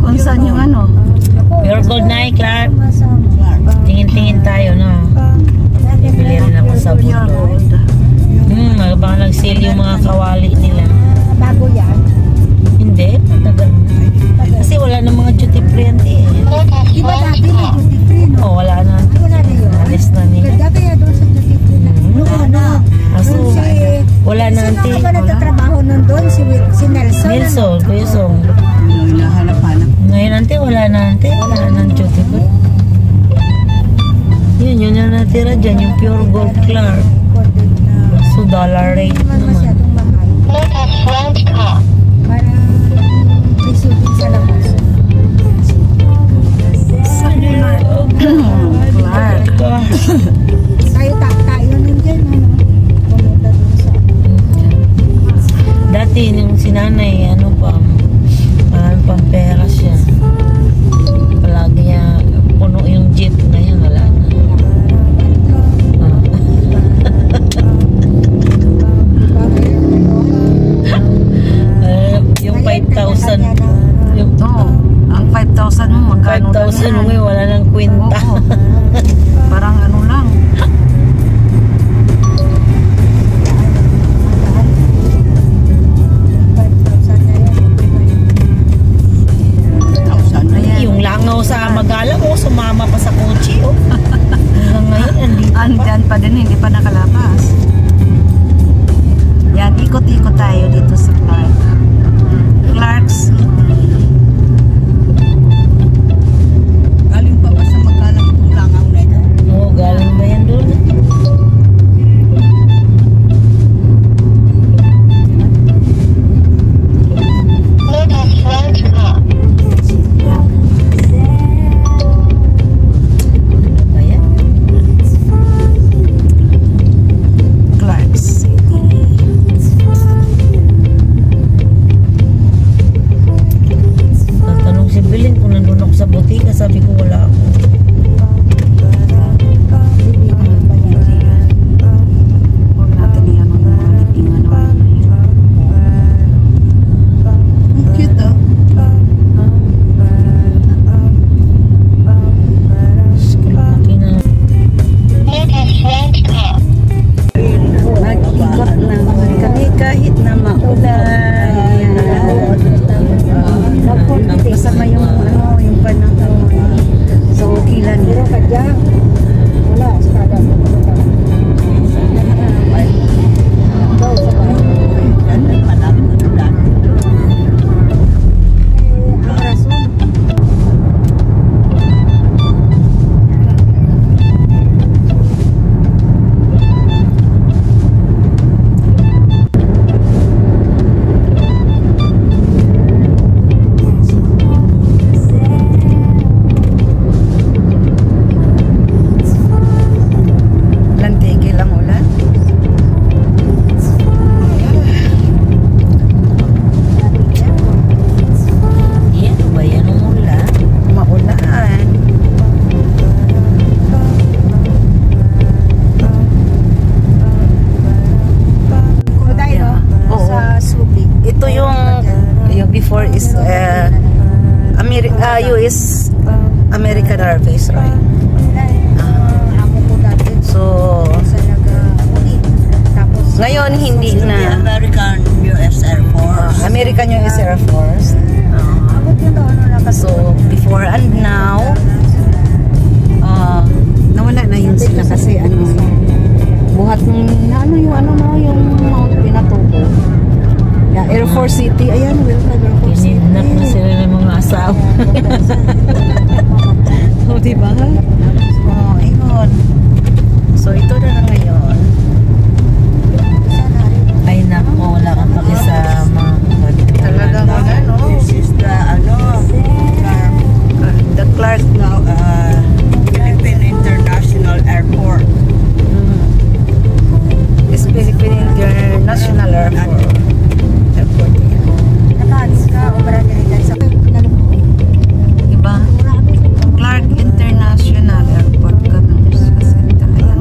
kung saan yung ano. Pure gold na Clark. Tingin-tingin tayo, no? Bibili rin ako sa bulo. Baka nag-sale yung mga kawali nila. Bago yan? Hindi, matagal na. Kasi wala na mga duty free yan eh. Di ba dati may duty free, no? Oo, wala na. Wala na yun? Alis na nila. Dati yan doon sa duty free na. Kaso, wala na ante. Sino ka ba nagtatrabaho nun doon? Si Nelson? Nelson, Kuya Song. Hinahanap-hanap. Ngayon ante, wala na ante. Wala na duty free. Yun yung natira dyan, yung pure gold Clark. So, dollar rate naman. Masyadong mahal. Para receiving sa labas. Clark. Tayo nandiyan, ano? Pumunta doon sa... Dati, nung sinanay, ano pa, pang pera siya. Palagi niya, puno yung jeep. Ngayon, wala na. Yung 5,000 yung ang 5,000 mo magkano 5,000 mo ngayon wala nang kwenta. Parang ano lang. Yung langaw sa Magala ko sumama pa sa kotse hanggang ngayon Andyan pa din, hindi pa nakalabas. Yan, ikot-ikot tayo dito sa Clark City. Galing pa ba sa Magala itong langaw na ito? Oo, galing ba yan doon? Sabi ko wala ako. Huwag natin yan ang mga lipingan naman. Ang cute oh. Nag-ikot na kami kahit na maulan. Kasama yung ano, yung panahon. So, okay lang. Pero kadya, wala, sakada. Before is US American Airways, right? So ngayon hindi na American US Air Force. American US Air Force. So before and now nawala na yun sila kasi ano buhat ng ano yung Mount Pinatubo. Yeah, Air Force City. Ayan, welcome Air Force City. Kinidnap na sila ng mga asawa. O, diba? O, ayun. So, ito na ngayon. Ay, nako, wala kang pakisama. Talaga mo na, no? This is the, the Clark now, Philippine International Airport. It's Philippine International Airport. Diba? Clark International Airport. Center. Ayan,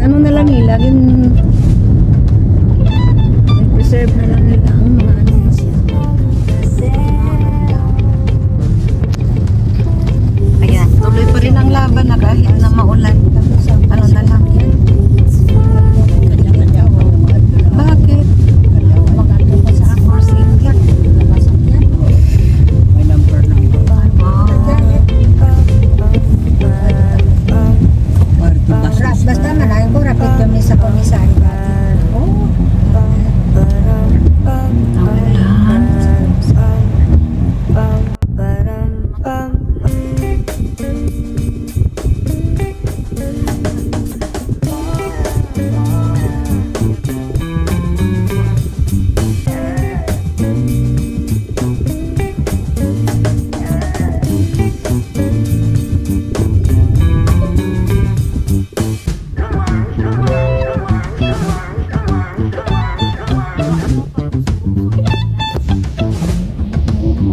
ano na lang nila, preserve na lang nila ang mga ano. Ayan, tuloy pa rin ang laban na kahit na maulan. Ano na lang yan. Bakit? May number ng Basta malayo mo, rapid kami sa komisaryo.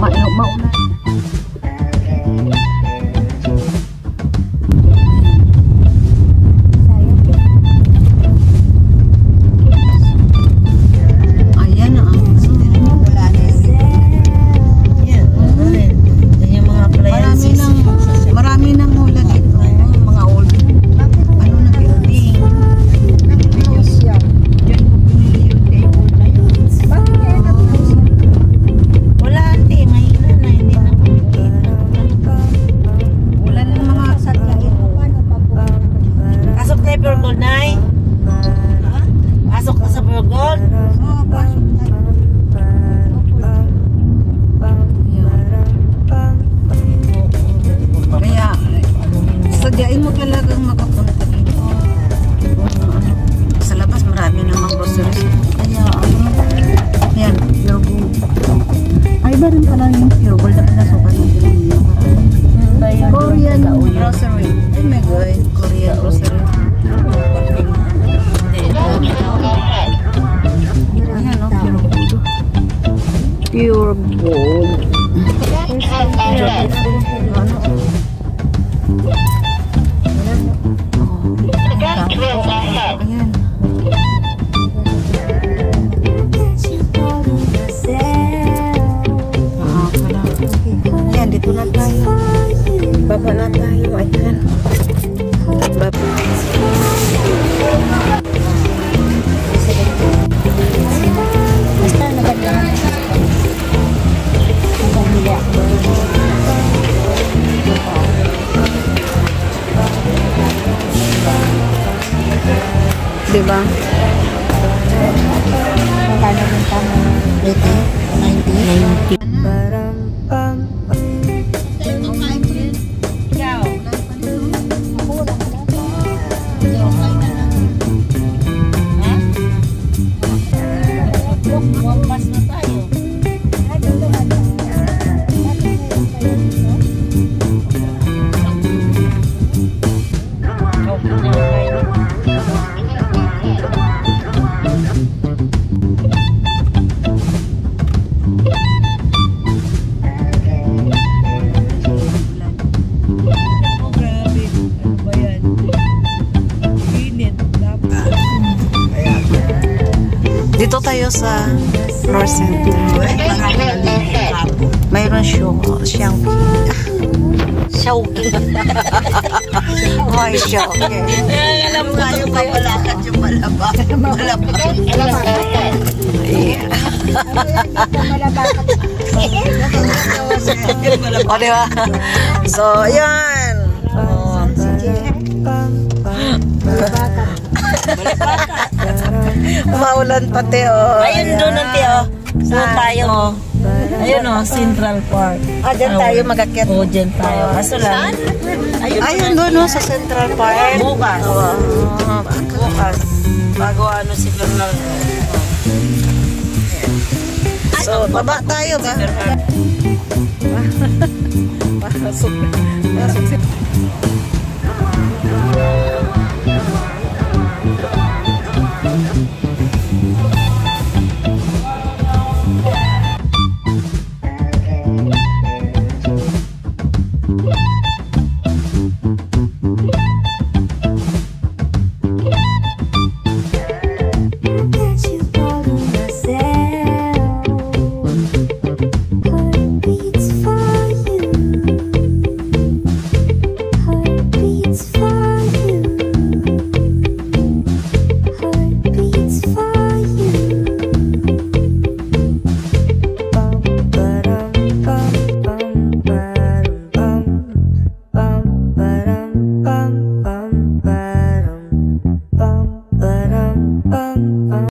Maulan. Ayan na ang Wala na yun. Yan, ano rin. Yan yung mga appliances. Marami nang hula dito. Mga old. Ano na building. Nag-close yan. Diyan ko pinili yung table na yun. Bakit kaya nag-close yan? Wala ate, mahina na. Hindi na kumikita. Wala na mga Sadyangin mo, paano mabuhay na kami? Pasok tayo Pure Gold, Nay. Pasok ka sa Pure Gold. Oo, pasok tayo. Kaya, sadyain mo talagang makapunta dito. Sa labas, marami namang groceries. Kaya, ayan, pure gold. Ay, ba rin pala yung pure gold na pinasukan ng Pilipinas? Korean grocery. Oh my God, Korean grocery. Ayan, oh, pure gold. Pure gold. Ayan. Ayan, dito na tayo. Baba na tayo. Ayan. Baba. Basta naganda. Naganda. Diba? Magkano rin tama? 80? 90? Ikaw. Ako, wala ka lang. Ha? Wampas na tayo. Ay, dito ka na. Bakit meron kayo dito? Okay na kayo. Dito tayo sa floor center. Mayroon siyang Shawki. May Shawki. Alam ko yung papalakat yung malabak. Malabak. Yeah. O, diba? So, yan. Oh. Maulan pati, oh. ayun doon nanti oh. Doon tayo. Ayun oh, Central Park. Ah, dyan tayo magakit. Oo, dyan tayo. Kaso lang. Ayun doon, no, sa Central Park. Bukas. Bukas. Bago ano si Fernando. So, baba tayo ba? Pasok. Pasok.